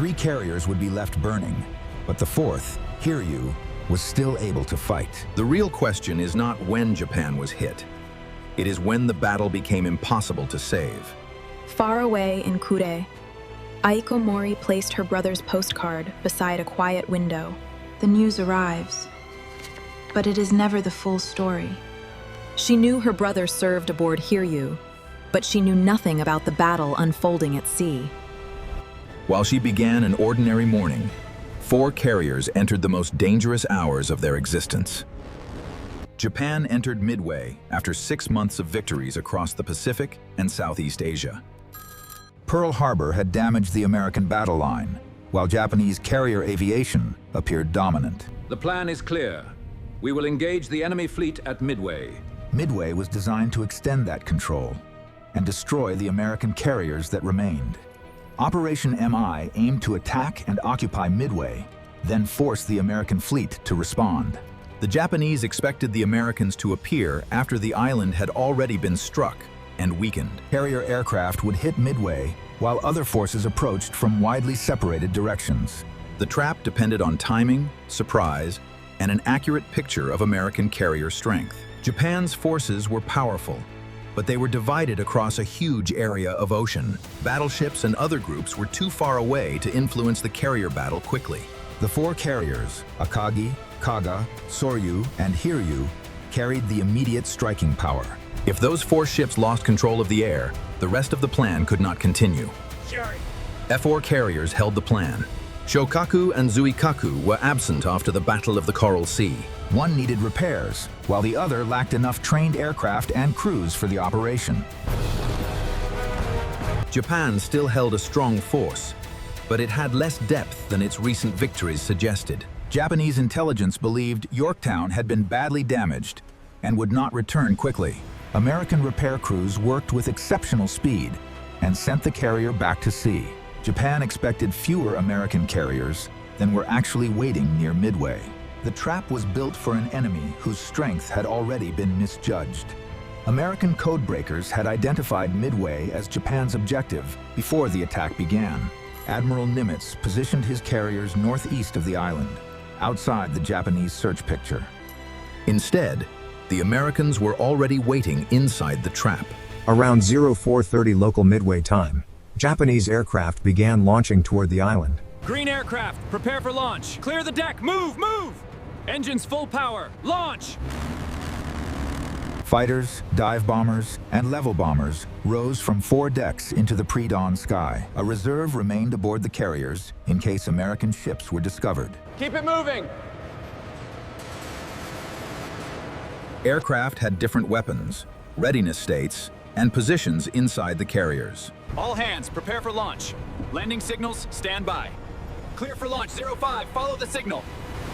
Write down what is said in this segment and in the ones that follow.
3 carriers would be left burning, but the 4th, Hiryu, was still able to fight. The real question is not when Japan was hit. It is when the battle became impossible to save. Far away in Kure, Aiko Mori placed her brother's postcard beside a quiet window. The news arrives, but it is never the full story. She knew her brother served aboard Hiryu, but she knew nothing about the battle unfolding at sea. While she began an ordinary morning, 4 carriers entered the most dangerous hours of their existence. Japan entered Midway after 6 months of victories across the Pacific and Southeast Asia. Pearl Harbor had damaged the American battle line, while Japanese carrier aviation appeared dominant. The plan is clear. We will engage the enemy fleet at Midway. Midway was designed to extend that control and destroy the American carriers that remained. Operation MI aimed to attack and occupy Midway, then force the American fleet to respond. The Japanese expected the Americans to appear after the island had already been struck and weakened. Carrier aircraft would hit Midway while other forces approached from widely separated directions. The trap depended on timing, surprise, and an accurate picture of American carrier strength. Japan's forces were powerful, but they were divided across a huge area of ocean. Battleships and other groups were too far away to influence the carrier battle quickly. The 4 carriers, Akagi, Kaga, Soryu, and Hiryu, carried the immediate striking power. If those 4 ships lost control of the air, the rest of the plan could not continue. F4 carriers held the plan. Shokaku and Zuikaku were absent after the Battle of the Coral Sea. One needed repairs, while the other lacked enough trained aircraft and crews for the operation. Japan still held a strong force, but it had less depth than its recent victories suggested. Japanese intelligence believed Yorktown had been badly damaged and would not return quickly. American repair crews worked with exceptional speed and sent the carrier back to sea. Japan expected fewer American carriers than were actually waiting near Midway. The trap was built for an enemy whose strength had already been misjudged. American codebreakers had identified Midway as Japan's objective before the attack began. Admiral Nimitz positioned his carriers northeast of the island, outside the Japanese search picture. Instead, the Americans were already waiting inside the trap. Around 0430 local Midway time, Japanese aircraft began launching toward the island. Green aircraft, prepare for launch. Clear the deck, move, move! Engines full power, launch! Fighters, dive bombers, and level bombers rose from 4 decks into the pre-dawn sky. A reserve remained aboard the carriers in case American ships were discovered. Keep it moving! Aircraft had different weapons, readiness states, and positions inside the carriers. All hands, prepare for launch. Landing signals, stand by. Clear for launch, 05, follow the signal.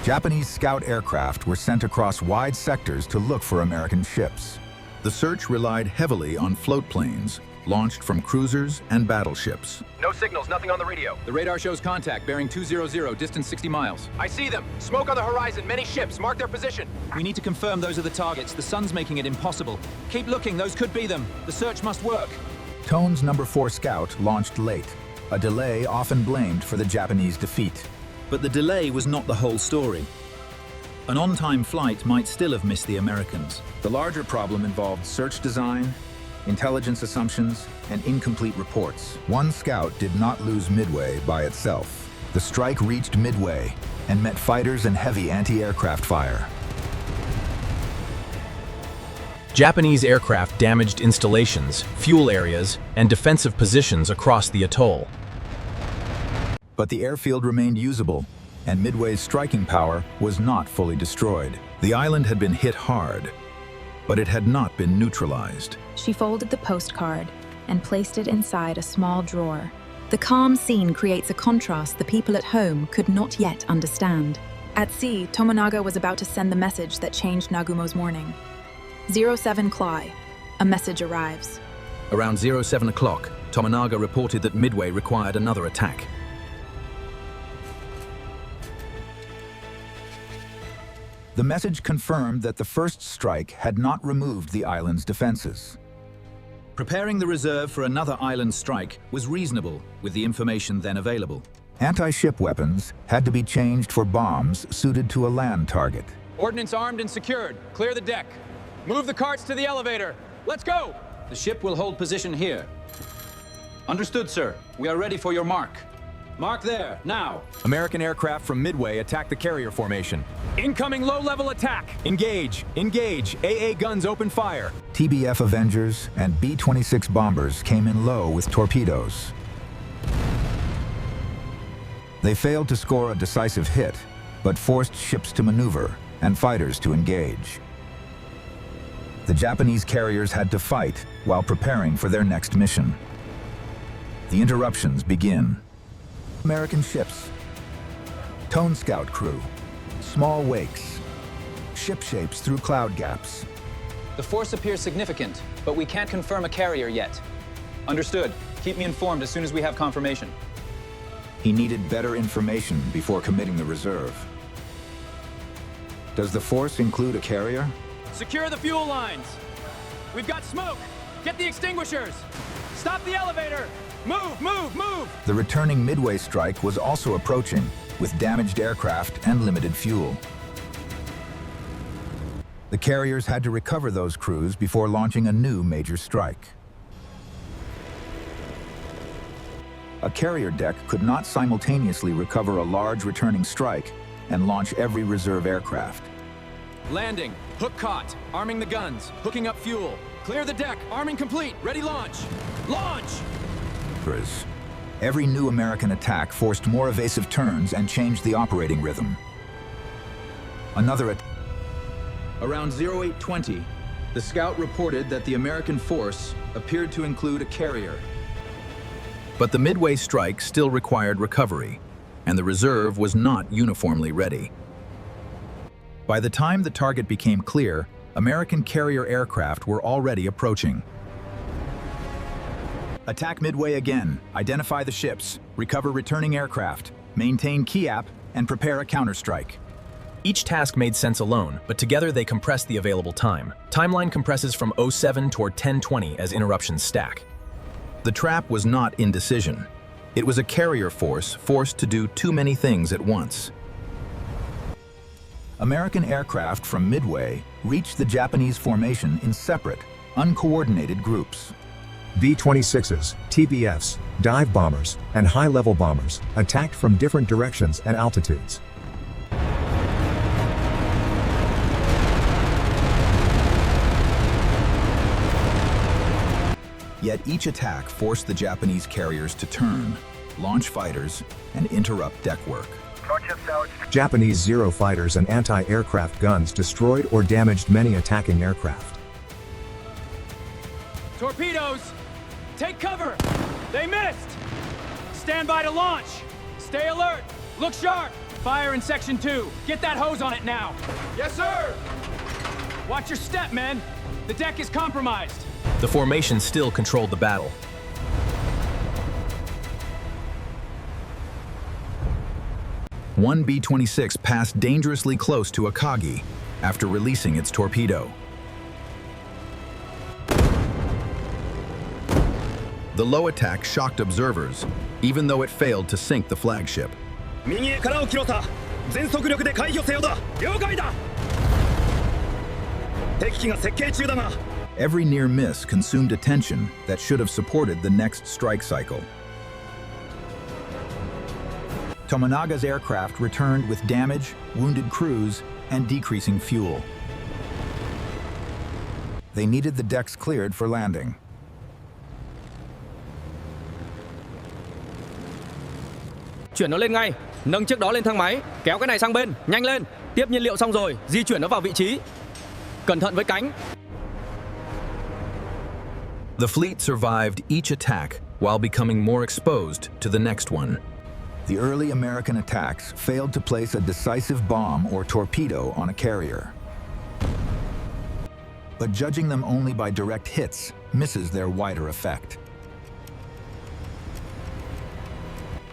Japanese scout aircraft were sent across wide sectors to look for American ships. The search relied heavily on float planes, launched from cruisers and battleships. No signals, nothing on the radio. The radar shows contact, bearing 200, distance 60 miles. I see them. Smoke on the horizon, many ships. Mark their position. We need to confirm those are the targets. The sun's making it impossible. Keep looking, those could be them. The search must work. Tone's number 4 scout launched late, a delay often blamed for the Japanese defeat. But the delay was not the whole story. An on-time flight might still have missed the Americans. The larger problem involved search design, intelligence assumptions, and incomplete reports. One scout did not lose Midway by itself. The strike reached Midway and met fighters and heavy anti-aircraft fire. Japanese aircraft damaged installations, fuel areas, and defensive positions across the atoll. But the airfield remained usable, and Midway's striking power was not fully destroyed. The island had been hit hard, but it had not been neutralized. She folded the postcard and placed it inside a small drawer. The calm scene creates a contrast the people at home could not yet understand. At sea, Tomonaga was about to send the message that changed Nagumo's morning. 07 Cly. A message arrives. Around 07 o'clock, Tomonaga reported that Midway required another attack. The message confirmed that the first strike had not removed the island's defenses. Preparing the reserve for another island strike was reasonable with the information then available. Anti-ship weapons had to be changed for bombs suited to a land target. Ordnance armed and secured. Clear the deck. Move the carts to the elevator. Let's go! The ship will hold position here. Understood, sir. We are ready for your mark. Mark there, now. American aircraft from Midway attack the carrier formation. Incoming low-level attack. Engage. Engage. AA guns open fire. TBF Avengers and B-26 bombers came in low with torpedoes. They failed to score a decisive hit, but forced ships to maneuver and fighters to engage. The Japanese carriers had to fight while preparing for their next mission. The interruptions begin. American ships, tone scout crew, small wakes, ship shapes through cloud gaps. The force appears significant, but we can't confirm a carrier yet. Understood. Keep me informed as soon as we have confirmation. He needed better information before committing the reserve. Does the force include a carrier? Secure the fuel lines. We've got smoke. Get the extinguishers. Stop the elevator. Move, move, move! The returning Midway strike was also approaching, with damaged aircraft and limited fuel. The carriers had to recover those crews before launching a new major strike. A carrier deck could not simultaneously recover a large returning strike and launch every reserve aircraft. Landing. Hook caught. Arming the guns. Hooking up fuel. Clear the deck. Arming complete. Ready launch. Launch! Every new American attack forced more evasive turns and changed the operating rhythm. Around 0820, the scout reported that the American force appeared to include a carrier. But the Midway strike still required recovery, and the reserve was not uniformly ready. By the time the target became clear, American carrier aircraft were already approaching. Attack Midway again, identify the ships, recover returning aircraft, maintain KEAP, and prepare a counterstrike. Each task made sense alone, but together they compressed the available time. Timeline compresses from 07 toward 1020 as interruptions stack. The trap was not indecision. It was a carrier force forced to do too many things at once. American aircraft from Midway reached the Japanese formation in separate, uncoordinated groups. B-26s, TBFs, dive bombers, and high-level bombers attacked from different directions and altitudes. Yet each attack forced the Japanese carriers to turn, launch fighters, and interrupt deck work. Japanese Zero fighters and anti-aircraft guns destroyed or damaged many attacking aircraft. Torpedoes! Take cover! They missed! Stand by to launch! Stay alert! Look sharp! Fire in Section 2. Get that hose on it now! Yes, sir! Watch your step, men! The deck is compromised! The formation still controlled the battle. One B-26 passed dangerously close to Akagi after releasing its torpedo. The low attack shocked observers, even though it failed to sink the flagship. Every near miss consumed attention that should have supported the next strike cycle. Tomonaga's aircraft returned with damage, wounded crews, and decreasing fuel. They needed the decks cleared for landing. Chuyển nó lên ngay, nâng chiếc đó lên thang máy, kéo cái này sang bên, nhanh lên. Tiếp nhiên liệu xong rồi, di chuyển nó vào vị trí. Cẩn thận với cánh. The fleet survived each attack while becoming more exposed to the next one. The early American attacks failed to place a decisive bomb or torpedo on a carrier. But judging them only by direct hits misses their wider effect.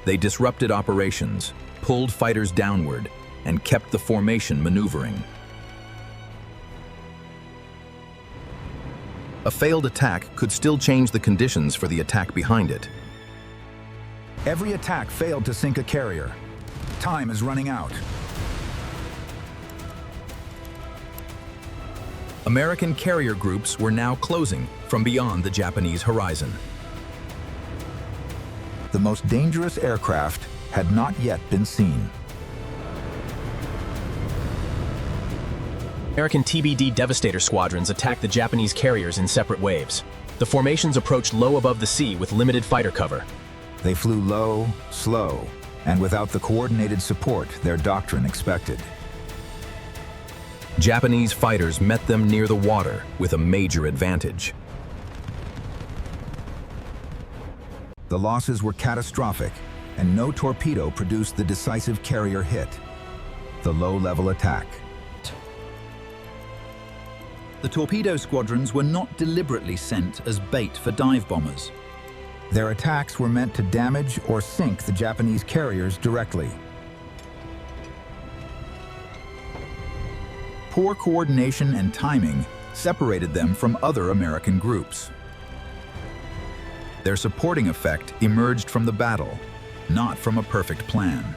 They disrupted operations, pulled fighters downward, and kept the formation maneuvering. A failed attack could still change the conditions for the attack behind it. Every attack failed to sink a carrier. Time is running out. American carrier groups were now closing from beyond the Japanese horizon. The most dangerous aircraft had not yet been seen. American TBD Devastator squadrons attacked the Japanese carriers in separate waves. The formations approached low above the sea with limited fighter cover. They flew low, slow, and without the coordinated support their doctrine expected. Japanese fighters met them near the water with a major advantage. The losses were catastrophic, and no torpedo produced the decisive carrier hit, the low-level attack. The torpedo squadrons were not deliberately sent as bait for dive bombers. Their attacks were meant to damage or sink the Japanese carriers directly. Poor coordination and timing separated them from other American groups. Their supporting effect emerged from the battle, not from a perfect plan.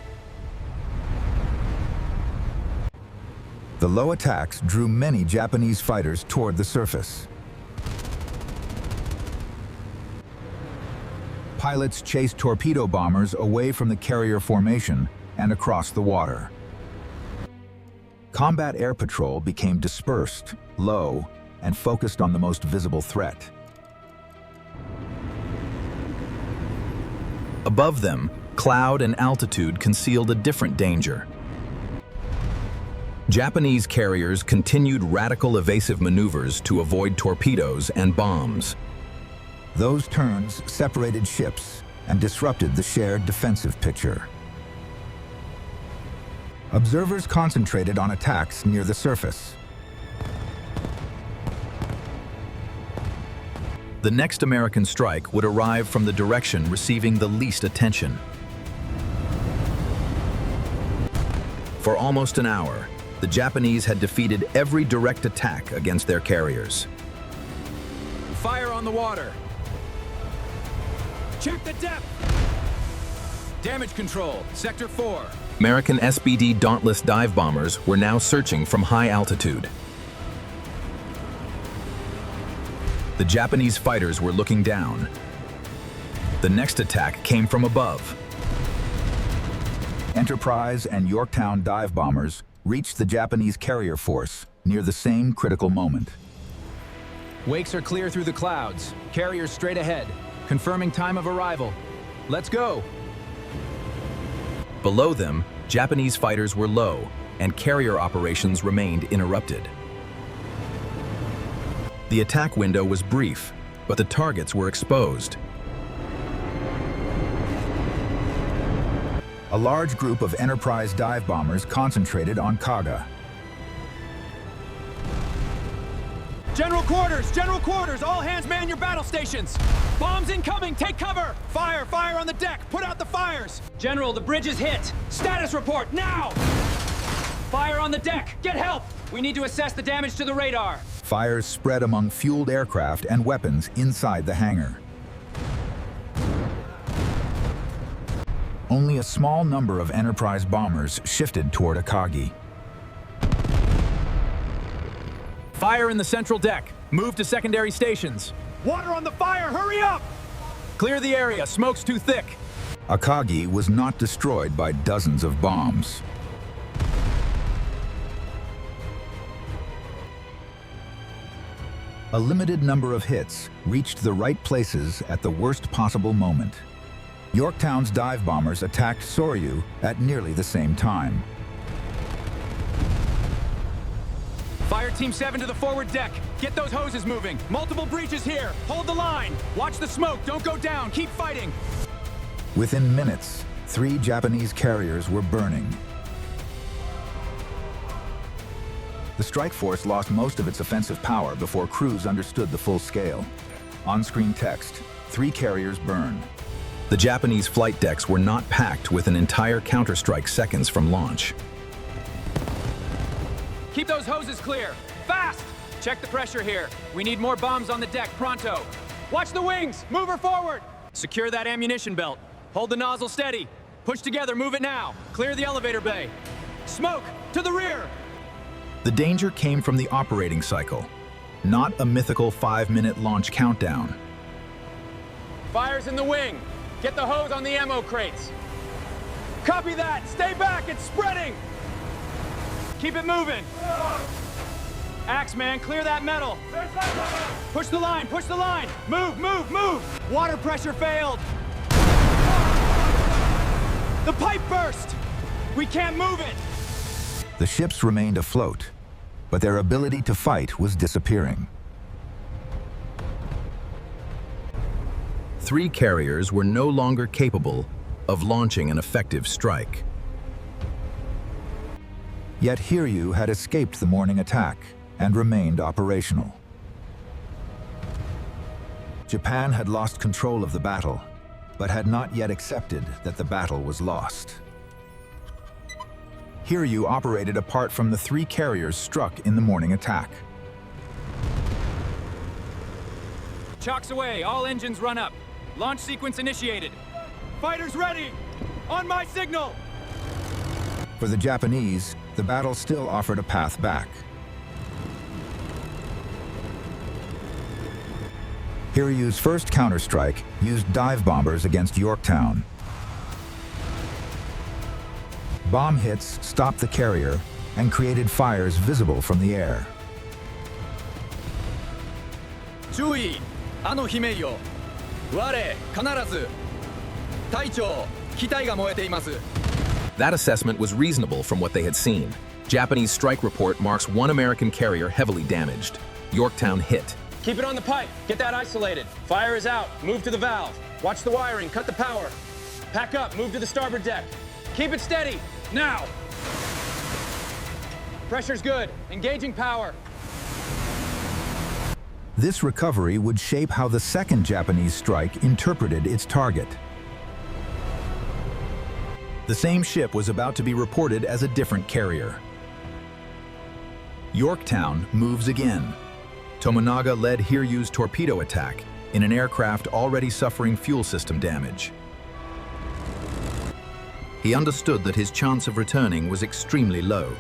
The low attacks drew many Japanese fighters toward the surface. Pilots chased torpedo bombers away from the carrier formation and across the water. Combat air patrol became dispersed, low, and focused on the most visible threat. Above them, cloud and altitude concealed a different danger. Japanese carriers continued radical evasive maneuvers to avoid torpedoes and bombs. Those turns separated ships and disrupted the shared defensive picture. Observers concentrated on attacks near the surface. The next American strike would arrive from the direction receiving the least attention. For almost an hour, the Japanese had defeated every direct attack against their carriers. Fire on the water. Check the depth. Damage control, Sector 4. American SBD Dauntless dive bombers were now searching from high altitude. The Japanese fighters were looking down. The next attack came from above. Enterprise and Yorktown dive bombers reached the Japanese carrier force near the same critical moment. Wakes are clear through the clouds. Carriers straight ahead. Confirming time of arrival. Let's go. Below them, Japanese fighters were low, and carrier operations remained interrupted. The attack window was brief, but the targets were exposed. A large group of Enterprise dive bombers concentrated on Kaga. General quarters, all hands man your battle stations. Bombs incoming, take cover. Fire on the deck, put out the fires. General, the bridge is hit. Status report, now. Fire on the deck, get help. We need to assess the damage to the radar. Fires spread among fueled aircraft and weapons inside the hangar. Only a small number of Enterprise bombers shifted toward Akagi. Fire in the central deck. Move to secondary stations. Water on the fire, hurry up! Clear the area, smoke's too thick. Akagi was not destroyed by dozens of bombs. A limited number of hits reached the right places at the worst possible moment. Yorktown's dive bombers attacked Soryu at nearly the same time. Fire Team 7 to the forward deck. Get those hoses moving. Multiple breaches here. Hold the line. Watch the smoke. Don't go down. Keep fighting. Within minutes, 3 Japanese carriers were burning. The strike force lost most of its offensive power before crews understood the full scale. On-screen text, 3 carriers burned. The Japanese flight decks were not packed with an entire counterstrike seconds from launch. Keep those hoses clear. Fast! Check the pressure here. We need more bombs on the deck, pronto. Watch the wings! Move her forward! Secure that ammunition belt. Hold the nozzle steady. Push together, move it now. Clear the elevator bay. Smoke, to the rear! The danger came from the operating cycle, not a mythical 5-minute launch countdown. Fire's in the wing. Get the hose on the ammo crates. Copy that! Stay back, it's spreading! Keep it moving! Axeman, clear that metal! Push the line, push the line! Move, move, move! Water pressure failed! The pipe burst! We can't move it! The ships remained afloat, but their ability to fight was disappearing. 3 carriers were no longer capable of launching an effective strike. Yet Hiryu had escaped the morning attack and remained operational. Japan had lost control of the battle, but had not yet accepted that the battle was lost. Hiryu operated apart from the 3 carriers struck in the morning attack. Chocks away, all engines run up. Launch sequence initiated. Fighters ready! On my signal! For the Japanese, the battle still offered a path back. Hiryu's first counterstrike used dive bombers against Yorktown. Bomb hits stopped the carrier and created fires visible from the air. 注意、あの悲鳴よ。我、必ず。隊長、機体が燃えています。 That assessment was reasonable from what they had seen. Japanese strike report marks 1 American carrier heavily damaged. Yorktown hit. Keep it on the pipe. Get that isolated. Fire is out. Move to the valve. Watch the wiring. Cut the power. Pack up. Move to the starboard deck. Keep it steady. Now. Pressure's good. Engaging power. This recovery would shape how the second Japanese strike interpreted its target. The same ship was about to be reported as a different carrier. Yorktown moves again. Tomonaga led Hiryu's torpedo attack in an aircraft already suffering fuel system damage. He understood that his chance of returning was extremely low.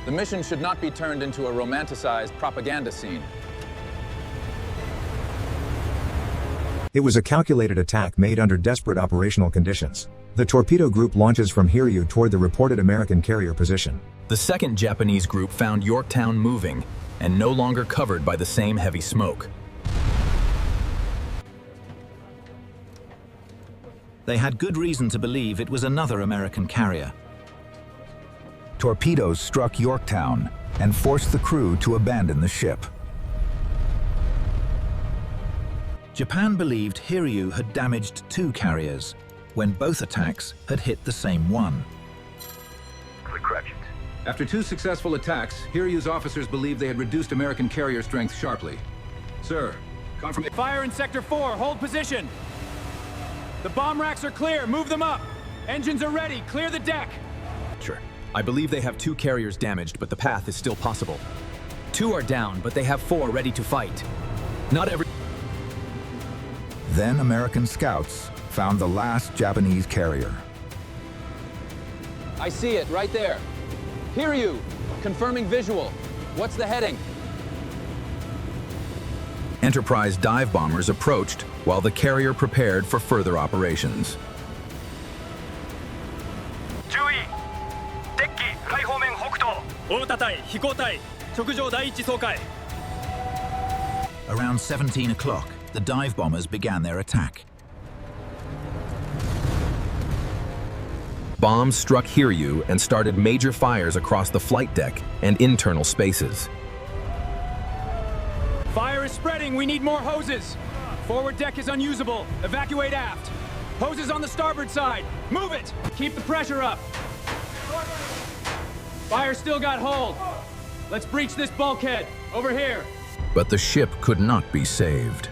The mission should not be turned into a romanticized propaganda scene. It was a calculated attack made under desperate operational conditions. The torpedo group launches from Hiryu toward the reported American carrier position. The second Japanese group found Yorktown moving and no longer covered by the same heavy smoke. They had good reason to believe it was another American carrier. Torpedoes struck Yorktown and forced the crew to abandon the ship. Japan believed Hiryu had damaged 2 carriers, when both attacks had hit the same one. Corrections. After 2 successful attacks, Hiryu's officers believed they had reduced American carrier strength sharply. Sir, confirmation. Fire in Sector 4. Hold position. The bomb racks are clear. Move them up. Engines are ready. Clear the deck. Sure. I believe they have 2 carriers damaged, but the path is still possible. 2 are down, but they have 4 ready to fight. Not every... Then American scouts found the last Japanese carrier. I see it right there. Hiryu, confirming visual. What's the heading? Enterprise dive bombers approached while the carrier prepared for further operations. 注意！デッキ、海方面北東。大田隊、飛行隊、直上第一掃海。 Around 17 o'clock, the dive bombers began their attack. Bombs struck Hiryu and started major fires across the flight deck and internal spaces. Fire is spreading. We need more hoses. Forward deck is unusable. Evacuate aft. Hoses on the starboard side. Move it. Keep the pressure up. Fire still got hold. Let's breach this bulkhead. Over here. But the ship could not be saved.